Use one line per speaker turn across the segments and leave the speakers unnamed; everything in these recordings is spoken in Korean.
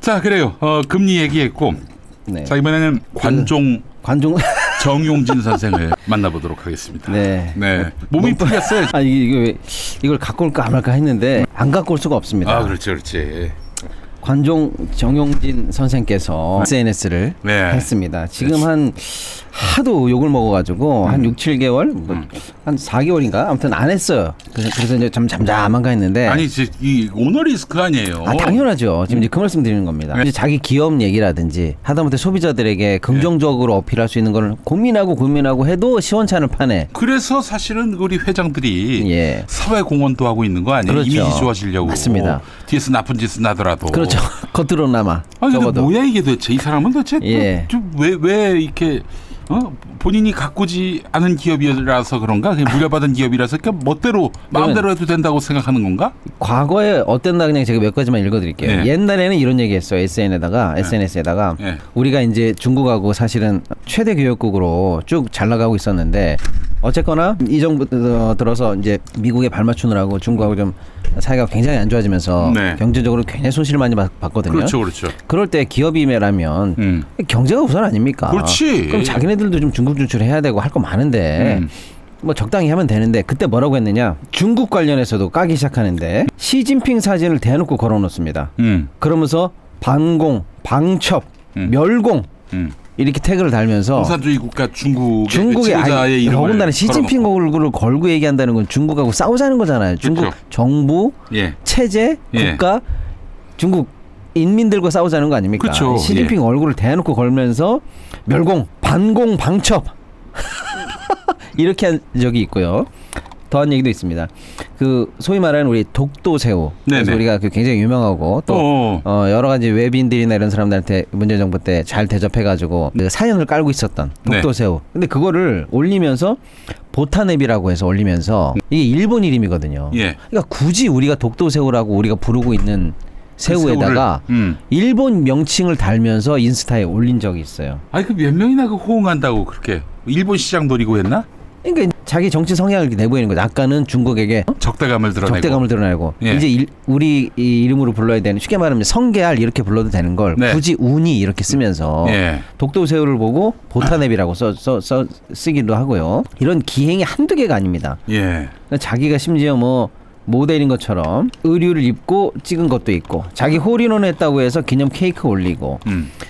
자, 그래요. 금리 얘기했고,
네.
자 이번에는 관종 정용진 선생을 만나보도록 하겠습니다.
네.
몸이 풀렸어요.
이걸 갖고 올까 안 할까 했는데 안 갖고 올 수가 없습니다.
아, 그렇지.
관종 정용진 선생께서 SNS를 했습니다. 지금 한 하도 욕을 먹어가지고 한 6, 7개월, 한 4개월인가 아무튼 안 했어요. 그래서 이제 좀 잠잠한가 했는데
아니 이 오너 리스크 아니에요.
당연하죠. 지금 이제 그 말씀 드리는 겁니다. 이제 자기 기업 얘기라든지 하다못해 소비자들에게 긍정적으로 어필할 수 있는 걸 고민하고 해도 시원찮을 판에.
그래서 사실은 우리 회장들이 사회 공헌도 하고 있는 거 아니에요?
그렇죠.
이미지 좋아지려고.
맞습니다.
뒤에서 나쁜 짓을 하더라도.
그렇죠. 겉으로나마.
아니 근데 뭐야 이게 도대체 이 사람은 도대체 왜 이렇게 본인이 가꾸지 않은 기업이라서 그런가? 물려받은 기업이라서 그러니까 멋대로 마음대로 해도 된다고 생각하는 건가?
과거에 어땠나 그냥 제가 몇 가지만 읽어드릴게요. 옛날에는 이런 얘기했어요. SNS에다가 우리가 이제 중국하고 사실은 최대 교역국으로 쭉 잘 나가고 있었는데 어쨌거나 이 정부 들어서 이제 미국에 발맞추느라고 중국하고 좀 사이가 굉장히 안 좋아지면서 경제적으로 굉장히 손실을 많이 봤거든요.
그렇죠.
그럴 때 기업임이라면 경제가 우선 아닙니까?
그렇지.
그럼 자기네들도 좀 중국 진출해야 되고 할 거 많은데 뭐 적당히 하면 되는데 그때 뭐라고 했느냐? 중국 관련해서도 까기 시작하는데 시진핑 사진을 대놓고 걸어놓습니다. 그러면서 반공, 방첩, 멸공 이렇게 태그를 달면서
공산주의 국가 중국의
지도자의 이름을 더군다나 시진핑 얼굴을 걸고 얘기한다는 건 중국하고 싸우자는 거잖아요. 중국 정부, 체제, 국가, 중국 인민들과 싸우자는 거 아닙니까?
그렇죠.
시진핑 얼굴을 대놓고 걸면서 멸공, 반공, 방첩 이렇게 한 적이 있고요. 더한 얘기도 있습니다. 그 소위 말하는 우리 독도새우. 그래서 우리가 굉장히 유명하고 또 여러 가지 외빈들이나 이런 사람들한테 문재인 정부 때 잘 대접해가지고 그 사연을 깔고 있었던 독도새우. 근데 그거를 올리면서 보타넵이라고 해서 올리면서 이게 일본 이름이거든요. 그러니까 굳이 우리가 독도새우라고 우리가 부르고 있는 새우에다가 일본 명칭을 달면서 인스타에 올린 적이 있어요.
아니 그 몇 명이나 그 호응한다고 그렇게 일본 시장 노리고 했나?
그러니까 자기 정치 성향을 내보이는 거죠. 아까는 중국에게
적대감을 드러내고
이제 우리 이름으로 불러야 되는 쉽게 말하면 성게알 이렇게 불러도 되는 걸 굳이 우니 이렇게 쓰면서 독도새우를 보고 보타넵이라고 쓰기도 하고요. 이런 기행이 한두 개가 아닙니다. 자기가 심지어 뭐 모델인 것처럼 의류를 입고 찍은 것도 있고 자기 홀인원 했다고 해서 기념 케이크 올리고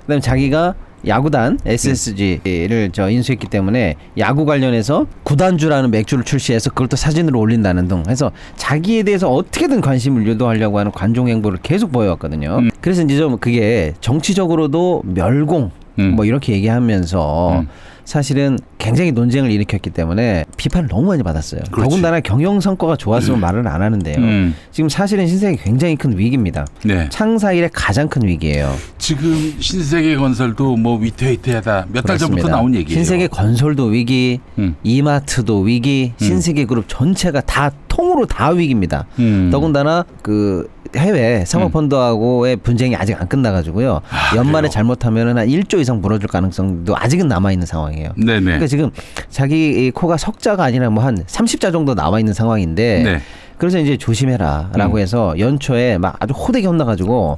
그다음에 자기가 야구단 SSG를 인수했기 때문에 야구 관련해서 구단주라는 맥주를 출시해서 그걸 또 사진으로 올린다는 등 해서 자기에 대해서 어떻게든 관심을 유도하려고 하는 관종 행보를 계속 보여왔거든요. 그래서 이제 좀 그게 정치적으로도 멸공 뭐 이렇게 얘기하면서 사실은 굉장히 논쟁을 일으켰기 때문에 비판을 너무 많이 받았어요. 더군다나 경영 성과가 좋았으면 말을 안 하는데요. 지금 사실은 신세계 굉장히 큰 위기입니다. 창사 이래 가장 큰 위기예요.
지금 신세계건설도 뭐 위태위태하다 몇 달 전부터 나온 얘기예요.
신세계건설도 위기, 이마트도 위기, 신세계그룹 전체가 다 통으로 다 위기입니다. 더군다나 그 해외 사모펀드하고의 분쟁이 아직 안 끝나가지고요. 연말에 잘못하면 한 1조 이상 무너질 가능성도 아직은 남아있는 상황이에요. 그러니까 지금 자기 코가 석자가 아니라 뭐 한 30자 정도 나와 있는 상황인데 그래서 이제 조심해라라고 해서 연초에 막 아주 호되게 혼나가지고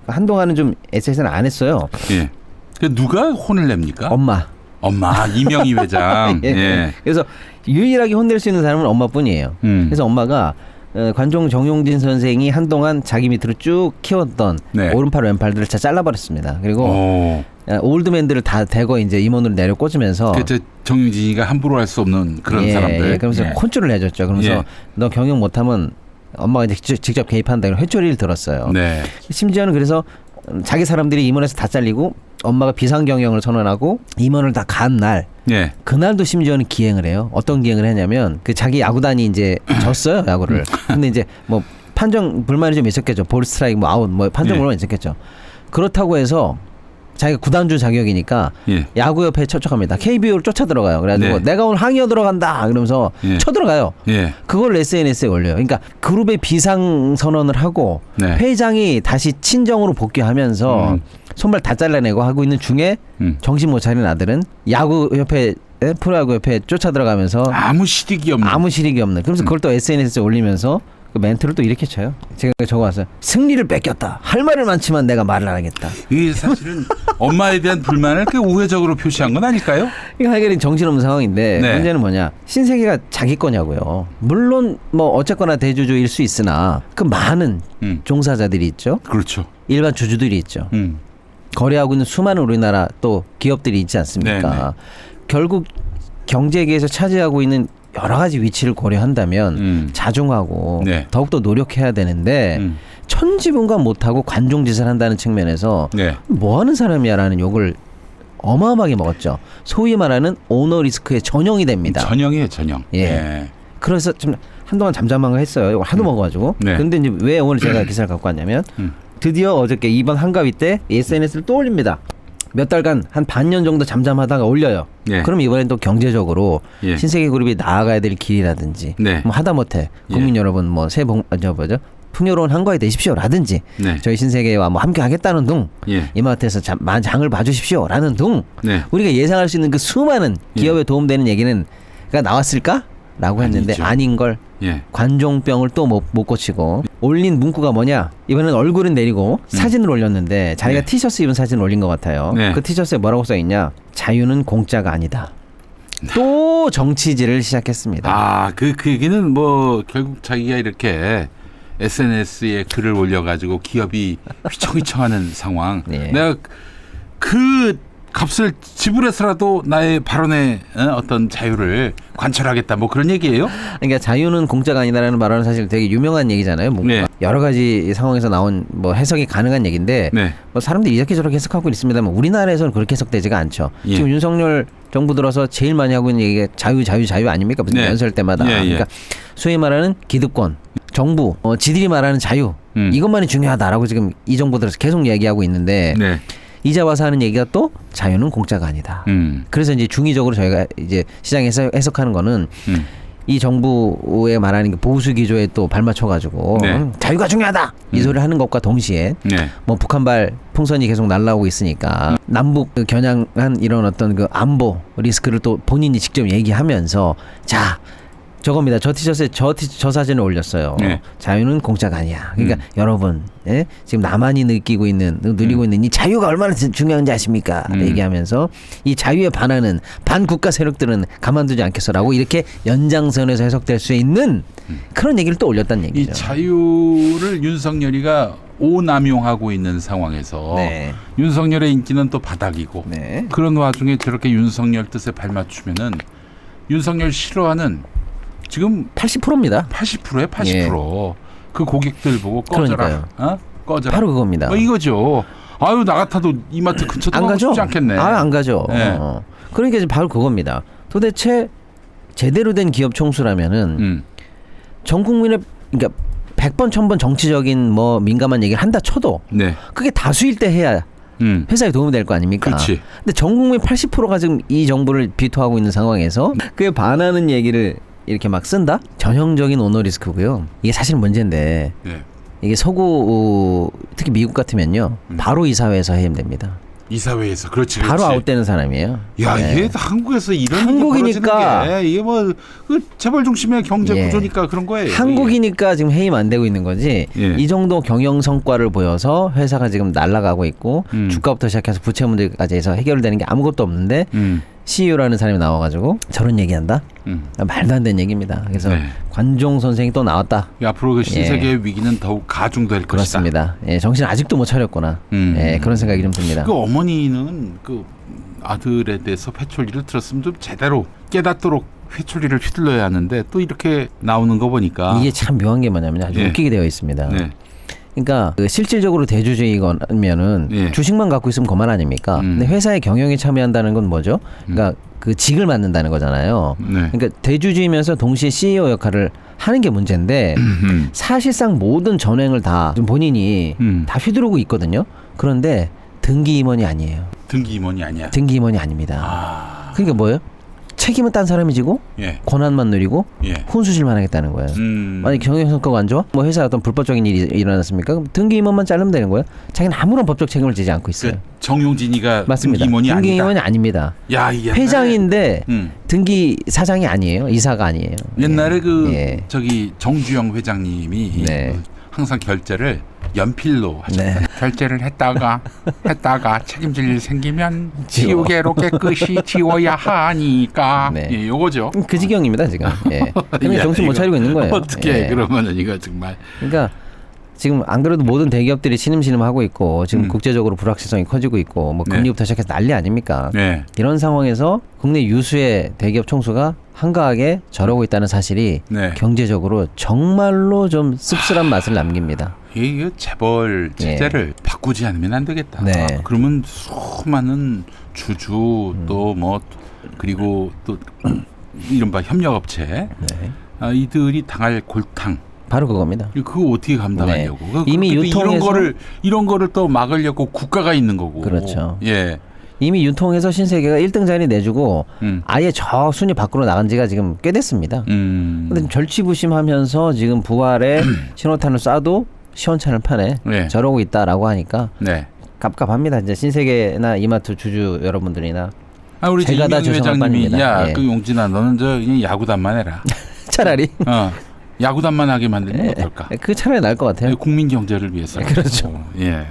한동안은 좀 SS는 안 했어요.
그 누가 혼을 냅니까?
엄마
이명희 회장.
그래서 유일하게 혼낼 수 있는 사람은 엄마뿐이에요. 그래서 엄마가 관종 정용진 선생이 한동안 자기 밑으로 쭉 키웠던 오른팔 왼팔들을 다 잘라버렸습니다. 그리고 올드맨들을 다 대거 이제 임원으로 내려 꽂으면서
정용진이가 함부로 할 수 없는 그런 사람들.
그러면서 콘줄을 내줬죠. 그러면서 너 경영 못하면 엄마가 이제 직접 개입한다 이런 회초리를 들었어요. 심지어는 그래서 자기 사람들이 임원에서 다 잘리고 엄마가 비상 경영을 선언하고 임원을 다 간 날 그날도 심지어는 기행을 해요. 어떤 기행을 했냐면 그 자기 야구단이 이제 졌어요 야구를. 근데 이제 뭐 판정 불만이 좀 있었겠죠. 볼 스트라이크 뭐 아웃 뭐 판정 불만이 있었겠죠. 그렇다고 해서 자기가 구단주 자격이니까 야구협회에 초청합니다. KBO를 쫓아 들어가요. 그래가지고 내가 오늘 항의어 들어간다 그러면서 쳐들어가요. 그걸 SNS에 올려요. 그러니까 그룹의 비상 선언을 하고 회장이 다시 친정으로 복귀하면서 손발 다 잘라내고 하고 있는 중에 정신 못 차린 아들은 야구협회 프로야구협회에 쫓아 들어가면서 아무 실익이 없는 그러면서 그걸 또 SNS에 올리면서 그 멘트를 또 이렇게 쳐요. 제가 적어왔어요. 승리를 뺏겼다. 할 말은 많지만 내가 말을 안 하겠다.
이게 사실은 엄마에 대한 불만을 그 우회적으로 표시한 건 아닐까요?
이거 하기는 정신없는 상황인데
네.
문제는 뭐냐? 신세계가 자기 거냐고요. 물론 뭐 어쨌거나 대주주일 수 있으나 그 많은 종사자들이 있죠.
그렇죠.
일반 주주들이 있죠. 거래하고 있는 수많은 우리나라 또 기업들이 있지 않습니까?
네네.
결국 경제계에서 차지하고 있는 여러 가지 위치를 고려한다면 자중하고
네.
더욱더 노력해야 되는데 천지분간 못하고 관종짓을 한다는 측면에서
네.
뭐하는 사람이야라는 욕을 어마어마하게 먹었죠. 소위 말하는 오너 리스크의 전형이 됩니다.
전형이에요, 전형.
예.
네.
그래서 좀 한동안 잠잠한 했어요. 이걸 하도 먹어가지고.
네.
근데 이제 왜 오늘 제가 기사를 갖고 왔냐면 드디어 어저께 이번 한가위 때 SNS를 또 올립니다. 몇 달간 한 반년 정도 잠잠하다가 올려요.
예.
그럼 이번엔 또 경제적으로
예.
신세계그룹이 나아가야 될 길이라든지
네.
뭐 하다못해 국민 여러분 뭐 새해 복 풍요로운 한가위 되십시오라든지
네.
저희 신세계와 뭐 함께 하겠다는 등
예.
이마트에서 장을 봐주십시오라는 등
네.
우리가 예상할 수 있는 그 수많은 기업에 도움되는 얘기는 나왔을까라고 했는데
아니죠.
아닌 걸
예.
관종병을 또 못 고치고 올린 문구가 뭐냐? 이번엔 얼굴은 내리고 사진을 올렸는데 자기가
네.
티셔츠 입은 사진을 올린 것 같아요.
네.
그 티셔츠에 뭐라고 써 있냐? 자유는 공짜가 아니다. 또 정치질을 시작했습니다.
아, 그 얘기는 뭐 결국 자기가 이렇게 SNS에 글을 올려가지고 기업이 휘청휘청하는 상황.
네.
내가 그 값을 지불해서라도 나의 발언의 어떤 자유를 관철하겠다. 뭐 그런 얘기예요?
그러니까 자유는 공짜가 아니다라는 말은 사실 되게 유명한 얘기잖아요. 뭐
네.
여러 가지 상황에서 나온 뭐 해석이 가능한 얘기인데
네.
뭐 사람들이 이렇게 저렇게 해석하고 있습니다만 우리나라에서는 그렇게 해석되지가 않죠.
예.
지금 윤석열 정부 들어서 제일 많이 하고 있는 얘기가 자유 아닙니까? 무슨
네.
연설 때마다.
예, 예.
그러니까 소위 말하는 기득권, 정부, 지들이 말하는 자유 이것만이 중요하다라고 지금 이 정부 들어서 계속 얘기하고 있는데
네.
이제 와서 하는 얘기가 또 자유는 공짜가 아니다. 그래서 이제 중의적으로 저희가 이제 시장에서 해석하는 거는 이 정부에 말하는 게 보수 기조에 또 발맞춰가지고
네.
자유가 중요하다 이 소리를 하는 것과 동시에
네.
뭐 북한발 풍선이 계속 날라오고 있으니까 남북 그 겨냥한 이런 어떤 그 안보 리스크를 또 본인이 직접 얘기하면서 자. 저겁니다. 저 티셔츠에 저 사진을 올렸어요.
네.
자유는 공짜가 아니야. 그러니까 여러분, 예? 지금 나만이 느끼고 있는, 누리고 있는 이 자유가 얼마나 중요한지 아십니까? 얘기하면서 이 자유에 반하는 반국가 세력들은 가만두지 않겠어라고 이렇게 연장선에서 해석될 수 있는 그런 얘기를 또 올렸다는 얘기죠.
이 자유를 윤석열이가 오남용하고 있는 상황에서
네.
윤석열의 인기는 또 바닥이고
네.
그런 와중에 저렇게 윤석열 뜻에 발맞추면은 윤석열 싫어하는 지금
80%입니다.
80%에 80%. 그 고객들 보고 꺼져라.
그러니까요.
꺼져라.
바로 그겁니다.
뭐 이거죠. 아유 나 같아도 이마트 근처도
안
가고
가죠?
싶지 않겠네.
안 가죠.
네.
그러니까 이제 바로 그겁니다. 도대체 제대로 된 기업 총수라면은 전 국민의 그러니까 100번 1000번 정치적인 뭐 민감한 얘기를 한다 쳐도
네.
그게 다수일 때 해야 회사에 도움이 될 거 아닙니까?
그렇지.
근데 전 국민 80%가 지금 이 정부를 비토하고 있는 상황에서 그에 반하는 얘기를 이렇게 막 쓴다? 전형적인 오너 리스크고요. 이게 사실 문제인데
네.
이게 서구 특히 미국 같으면요. 바로 이사회에서 해임됩니다.
이사회에서 그렇지.
바로 아웃되는 사람이에요.
야,
네.
이게 한국에서 이런
한국이니까.
일이 벌어지는 게 이게 뭐 그 재벌 중심의 경제
예.
구조니까 그런 거예요.
한국이니까 지금 해임 안 되고 있는 거지.
예.
이 정도 경영 성과를 보여서 회사가 지금 날아가고 있고 주가부터 시작해서 부채 문제까지 해서 해결되는 게 아무것도 없는데 CEO라는 사람이 나와가지고 저런 얘기한다? 말도 안 되는 얘기입니다. 그래서
네.
관종 선생이 또 나왔다.
앞으로 그 신세계의 위기는 더욱 가중될 것이다.
그렇습니다. 예, 정신 아직도 못 차렸구나. 예, 그런 생각이 좀 듭니다.
그 어머니는 그 아들에 대해서 회초리를 들었으면 좀 제대로 깨닫도록 회초리를 휘둘러야 하는데 또 이렇게 나오는 거 보니까
이게 참 묘한 게 뭐냐면 아주
예.
웃기게 되어 있습니다.
네.
그러니까 그 실질적으로 대주주이면은
예.
주식만 갖고 있으면 그만 아닙니까? 근데 회사의 경영에 참여한다는 건 뭐죠? 그러니까 그 직을 맡는다는 거잖아요.
네.
그러니까 대주주이면서 동시에 CEO 역할을 하는 게 문제인데 사실상 모든 전횡을 다 본인이 다 휘두르고 있거든요. 그런데 등기 임원이 아니에요.
등기 임원이 아니야.
등기 임원이 아닙니다. 그러니까 뭐예요? 책임은 딴 사람이 지고
예.
권한만 누리고
예.
혼수질만 하겠다는 거예요. 만약 경영성과가 안 좋아? 뭐 회사에 어떤 불법적인 일이 일어났습니까? 그럼 등기임원만 자르면 되는 거예요. 자기는 아무런 법적 책임을 지지 않고 있어요.
그 정용진이가
맞습니다.
등기임원이 아니다.
등기임원이 아닙니다.
야,
회장인데 등기 사장이 아니에요. 이사가 아니에요.
옛날에 저기 정주영 회장님이
네.
항상 결제를 연필로 하셨어요.
네.
결제를 했다가 책임질 일 생기면 지우개로 깨끗이 지워야 하니까.
네.
예, 요거죠.
그 지경입니다 지금. 예. 근데
야,
정신 못 차리고 있는 거예요.
어떻게
예.
그러면은 이거 정말.
그러니까 지금 안 그래도 모든 대기업들이 신음신음 하고 있고 지금 국제적으로 불확실성이 커지고 있고 뭐 금리부터 시작해서 난리 아닙니까?
네.
이런 상황에서 국내 유수의 대기업 총수가 한가하게 저러고 있다는 사실이
네.
경제적으로 정말로 좀 씁쓸한 맛을 남깁니다.
이 재벌 체제를 바꾸지 않으면 안 되겠다.
네.
그러면 수많은 주주 또 뭐 그리고 또 이른바 협력업체
네.
이들이 당할 골탕.
바로 그겁니다.
그거 어떻게 감당하려고?
네. 이미 유통해서
이런 거를 또 막으려고 국가가 있는 거고.
그렇죠.
예.
이미 유통해서 신세계가 1등 자리 내주고 아예 저 순위 밖으로 나간 지가 지금 꽤 됐습니다. 근데 절치부심하면서 지금 부활에 신호탄을 쏴도 시원찮을 판에
네.
저러고 있다라고 하니까
네.
갑갑합니다. 이제 신세계나 이마트 주주 여러분들이나
우리
제가 다
이명희
죄송한
회장님이
판입니다. 예.
그 용진아 너는 저 그냥 야구단만 해라.
차라리
야구단만 하게 만들면 어떨까?
그 차라리 나을 것 같아요.
국민 경제를 위해서.
그렇죠.
예.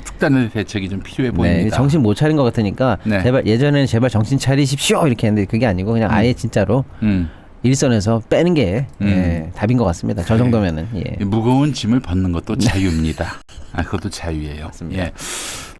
특단의 대책이 좀 필요해 보입니다.
네, 정신 못 차린 것 같으니까
네.
제발 예전에는 제발 정신 차리십시오 이렇게 했는데 그게 아니고 그냥 아예 진짜로 일선에서 빼는 게 답인 것 같습니다. 저 정도면은. 예.
무거운 짐을 벗는 것도 자유입니다. 그것도 자유예요.
맞습니다.
예.